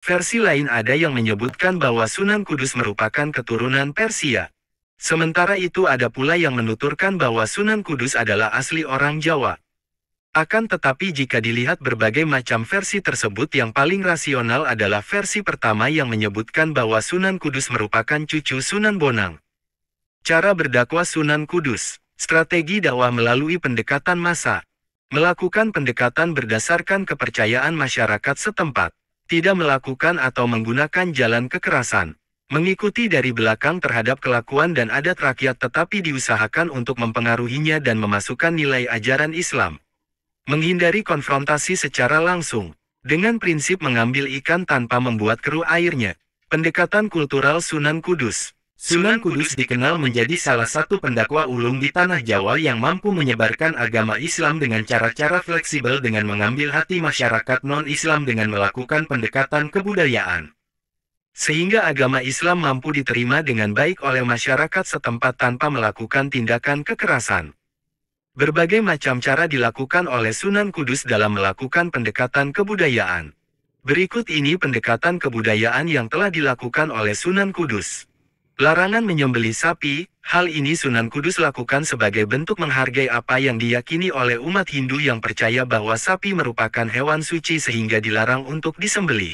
Versi lain ada yang menyebutkan bahwa Sunan Kudus merupakan keturunan Persia. Sementara itu ada pula yang menuturkan bahwa Sunan Kudus adalah asli orang Jawa. Akan tetapi jika dilihat berbagai macam versi tersebut, yang paling rasional adalah versi pertama yang menyebutkan bahwa Sunan Kudus merupakan cucu Sunan Bonang. Cara berdakwah Sunan Kudus. Strategi dakwah melalui pendekatan massa. Melakukan pendekatan berdasarkan kepercayaan masyarakat setempat. Tidak melakukan atau menggunakan jalan kekerasan. Mengikuti dari belakang terhadap kelakuan dan adat rakyat, tetapi diusahakan untuk mempengaruhinya dan memasukkan nilai ajaran Islam. Menghindari konfrontasi secara langsung. Dengan prinsip mengambil ikan tanpa membuat keruh airnya. Pendekatan kultural Sunan Kudus. Sunan Kudus dikenal menjadi salah satu pendakwa ulung di tanah Jawa yang mampu menyebarkan agama Islam dengan cara-cara fleksibel dengan mengambil hati masyarakat non-Islam dengan melakukan pendekatan kebudayaan. Sehingga agama Islam mampu diterima dengan baik oleh masyarakat setempat tanpa melakukan tindakan kekerasan. Berbagai macam cara dilakukan oleh Sunan Kudus dalam melakukan pendekatan kebudayaan. Berikut ini pendekatan kebudayaan yang telah dilakukan oleh Sunan Kudus. Larangan menyembelih sapi. Hal ini Sunan Kudus lakukan sebagai bentuk menghargai apa yang diyakini oleh umat Hindu yang percaya bahwa sapi merupakan hewan suci sehingga dilarang untuk disembelih.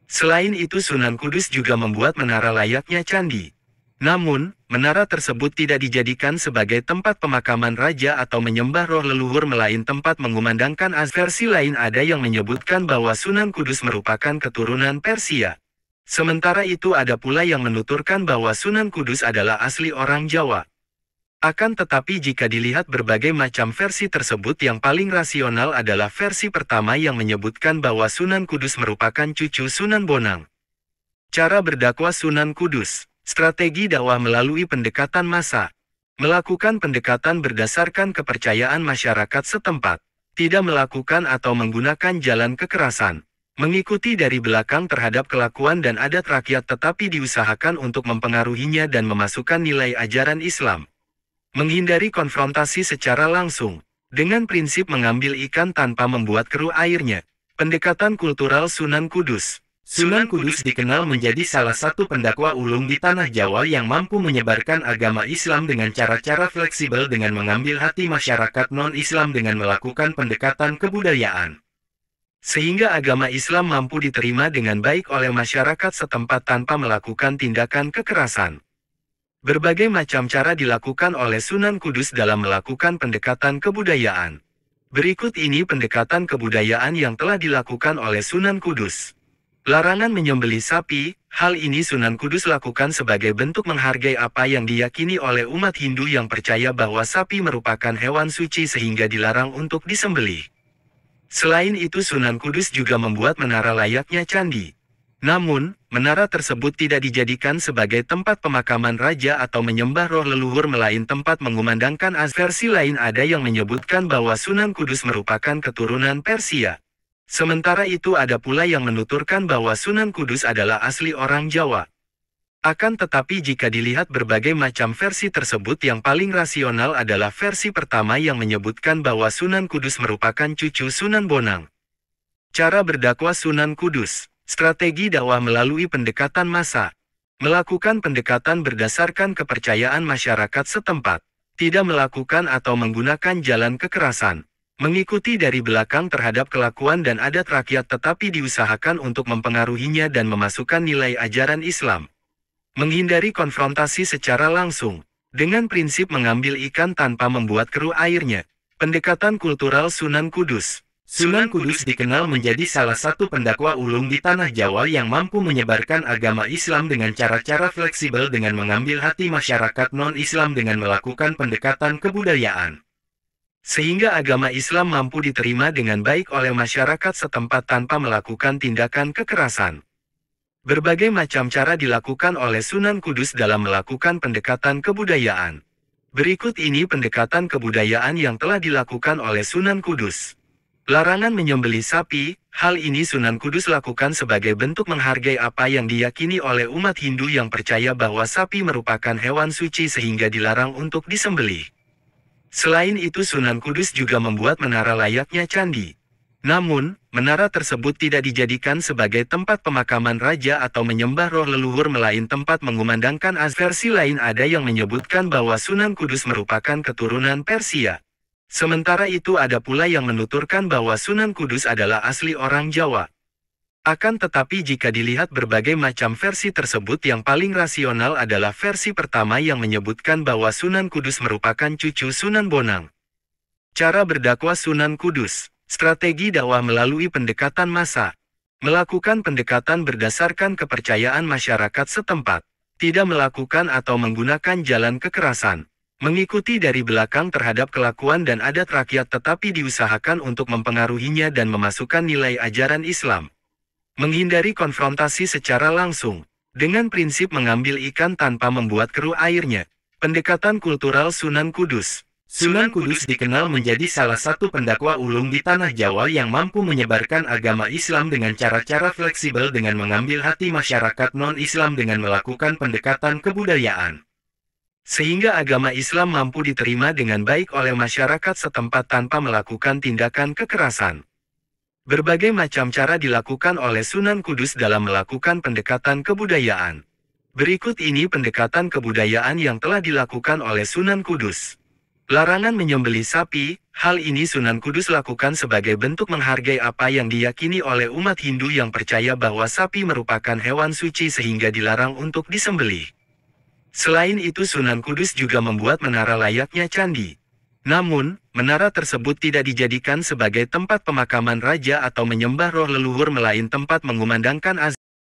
Selain itu Sunan Kudus juga membuat menara layaknya candi. Namun, menara tersebut tidak dijadikan sebagai tempat pemakaman raja atau menyembah roh leluhur, melain tempat mengumandangkan azan. Versi lain ada yang menyebutkan bahwa Sunan Kudus merupakan keturunan Persia. Sementara itu ada pula yang menuturkan bahwa Sunan Kudus adalah asli orang Jawa. Akan tetapi jika dilihat berbagai macam versi tersebut, yang paling rasional adalah versi pertama yang menyebutkan bahwa Sunan Kudus merupakan cucu Sunan Bonang. Cara berdakwah Sunan Kudus. Strategi dakwah melalui pendekatan massa. Melakukan pendekatan berdasarkan kepercayaan masyarakat setempat. Tidak melakukan atau menggunakan jalan kekerasan. Mengikuti dari belakang terhadap kelakuan dan adat rakyat, tetapi diusahakan untuk mempengaruhinya dan memasukkan nilai ajaran Islam. Menghindari konfrontasi secara langsung. Dengan prinsip mengambil ikan tanpa membuat keruh airnya. Pendekatan kultural Sunan Kudus. Sunan Kudus dikenal menjadi salah satu pendakwa ulung di tanah Jawa yang mampu menyebarkan agama Islam dengan cara-cara fleksibel dengan mengambil hati masyarakat non-Islam dengan melakukan pendekatan kebudayaan. Sehingga agama Islam mampu diterima dengan baik oleh masyarakat setempat tanpa melakukan tindakan kekerasan. Berbagai macam cara dilakukan oleh Sunan Kudus dalam melakukan pendekatan kebudayaan. Berikut ini pendekatan kebudayaan yang telah dilakukan oleh Sunan Kudus. Larangan menyembelih sapi. Hal ini Sunan Kudus lakukan sebagai bentuk menghargai apa yang diyakini oleh umat Hindu yang percaya bahwa sapi merupakan hewan suci sehingga dilarang untuk disembelih. Selain itu Sunan Kudus juga membuat menara layaknya candi. Namun, menara tersebut tidak dijadikan sebagai tempat pemakaman raja atau menyembah roh leluhur, melain tempat mengumandangkan azan. Versi lain ada yang menyebutkan bahwa Sunan Kudus merupakan keturunan Persia. Sementara itu ada pula yang menuturkan bahwa Sunan Kudus adalah asli orang Jawa. Akan tetapi jika dilihat berbagai macam versi tersebut, yang paling rasional adalah versi pertama yang menyebutkan bahwa Sunan Kudus merupakan cucu Sunan Bonang. Cara berdakwah Sunan Kudus. Strategi dakwah melalui pendekatan massa. Melakukan pendekatan berdasarkan kepercayaan masyarakat setempat. Tidak melakukan atau menggunakan jalan kekerasan. Mengikuti dari belakang terhadap kelakuan dan adat rakyat, tetapi diusahakan untuk mempengaruhinya dan memasukkan nilai ajaran Islam. Menghindari konfrontasi secara langsung. Dengan prinsip mengambil ikan tanpa membuat keruh airnya. Pendekatan kultural Sunan Kudus. Sunan Kudus dikenal menjadi salah satu pendakwa ulung di tanah Jawa yang mampu menyebarkan agama Islam dengan cara-cara fleksibel dengan mengambil hati masyarakat non-Islam dengan melakukan pendekatan kebudayaan. Sehingga agama Islam mampu diterima dengan baik oleh masyarakat setempat tanpa melakukan tindakan kekerasan. Berbagai macam cara dilakukan oleh Sunan Kudus dalam melakukan pendekatan kebudayaan. Berikut ini pendekatan kebudayaan yang telah dilakukan oleh Sunan Kudus. Larangan menyembelih sapi. Hal ini Sunan Kudus lakukan sebagai bentuk menghargai apa yang diyakini oleh umat Hindu yang percaya bahwa sapi merupakan hewan suci sehingga dilarang untuk disembelih. Selain itu Sunan Kudus juga membuat menara layaknya candi. Namun, menara tersebut tidak dijadikan sebagai tempat pemakaman raja atau menyembah roh leluhur melain tempat mengumandangkan azan. Versi lain ada yang menyebutkan bahwa Sunan Kudus merupakan keturunan Persia. Sementara itu ada pula yang menuturkan bahwa Sunan Kudus adalah asli orang Jawa. Akan tetapi jika dilihat berbagai macam versi tersebut, yang paling rasional adalah versi pertama yang menyebutkan bahwa Sunan Kudus merupakan cucu Sunan Bonang. Cara berdakwah Sunan Kudus. Strategi dakwah melalui pendekatan massa. Melakukan pendekatan berdasarkan kepercayaan masyarakat setempat. Tidak melakukan atau menggunakan jalan kekerasan. Mengikuti dari belakang terhadap kelakuan dan adat rakyat tetapi diusahakan untuk mempengaruhinya dan memasukkan nilai ajaran Islam. Menghindari konfrontasi secara langsung. Dengan prinsip mengambil ikan tanpa membuat keruh airnya. Pendekatan kultural Sunan Kudus. Sunan Kudus dikenal menjadi salah satu pendakwah ulung di tanah Jawa yang mampu menyebarkan agama Islam dengan cara-cara fleksibel dengan mengambil hati masyarakat non-Islam dengan melakukan pendekatan kebudayaan. Sehingga agama Islam mampu diterima dengan baik oleh masyarakat setempat tanpa melakukan tindakan kekerasan. Berbagai macam cara dilakukan oleh Sunan Kudus dalam melakukan pendekatan kebudayaan. Berikut ini pendekatan kebudayaan yang telah dilakukan oleh Sunan Kudus. Larangan menyembelih sapi. Hal ini Sunan Kudus lakukan sebagai bentuk menghargai apa yang diyakini oleh umat Hindu yang percaya bahwa sapi merupakan hewan suci sehingga dilarang untuk disembelih. Selain itu Sunan Kudus juga membuat menara layaknya candi. Namun, menara tersebut tidak dijadikan sebagai tempat pemakaman raja atau menyembah roh leluhur melain tempat mengumandangkan azan.